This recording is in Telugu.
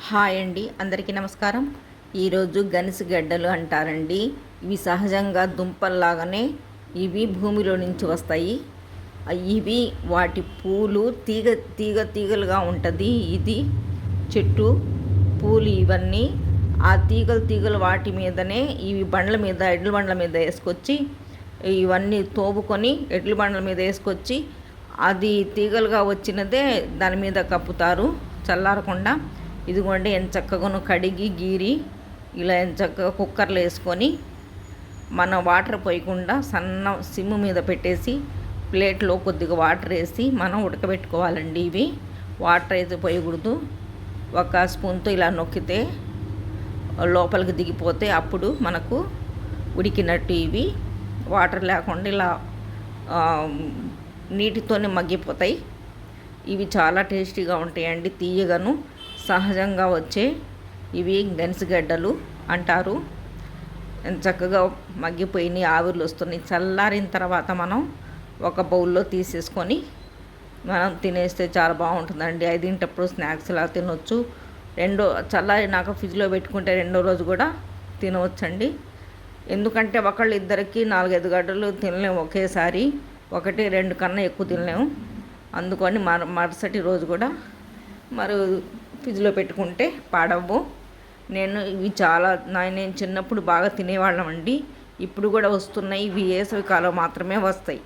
హాయ్ అండి, అందరికీ నమస్కారం. ఈరోజు గనిసగడ్డలు అంటారండి. ఇవి సహజంగా దుంపల్లాగానే ఇవి భూమిలో నుంచి వస్తాయి. ఇవి వాటి పూలు తీగలుగా ఉంటుంది. ఇది చెట్టు పూలు ఇవన్నీ ఆ తీగలు వాటి మీదనే ఇవి ఎడ్ల బండ్ల మీద వేసుకొచ్చి ఇవన్నీ తోపుకొని ఎడ్ల బండ్ల మీద వేసుకొచ్చి అది తీగలుగా వచ్చినదే దాని మీద కప్పుతారు చల్లారకుండా. ఇదిగోండి ఎంత చక్కగాను కడిగి గీరి ఇలా ఎంత చక్కగా కుక్కర్లో వేసుకొని మనం వాటర్ పోయకుండా సన్న సిమ్ము మీద పెట్టేసి ప్లేట్లో కొద్దిగా వాటర్ వేసి మనం ఉడకబెట్టుకోవాలండి. ఇవి వాటర్ అయితే పోయకూడదు. ఒక స్పూన్తో ఇలా నొక్కితే లోపలికి దిగిపోతే అప్పుడు మనకు ఉడికినట్టు. ఇవి వాటర్ లేకుండా ఇలా నీటితోనే మగ్గిపోతాయి. ఇవి చాలా టేస్టీగా ఉంటాయండి, తీయగాను సహజంగా వచ్చే ఇవి గనిసగడ్డలు అంటారు. చక్కగా మగ్గిపోయినాయి, ఆవిర్లు వస్తున్నాయి. చల్లారిన తర్వాత మనం ఒక బౌల్లో తీసేసుకొని మనం తినేస్తే చాలా బాగుంటుందండి. 5 స్నాక్స్ ఇలా తినొచ్చు. చల్లారినాక ఫ్రిడ్జ్లో పెట్టుకుంటే రెండో రోజు కూడా తినవచ్చండి. ఎందుకంటే ఇద్దరికి 4-5 గడ్డలు తినలేము ఒకేసారి, 1-2 కన్నా ఎక్కువ తినలేము. అందుకని మరుసటి రోజు కూడా ఫ్రిడ్జ్లో పెట్టుకుంటే పాడవు. ఇవి నేను చిన్నప్పుడు బాగా తినేవాళ్ళం అండి. ఇప్పుడు కూడా వస్తున్నాయి. ఇవి వేసవి కాలం మాత్రమే వస్తాయి.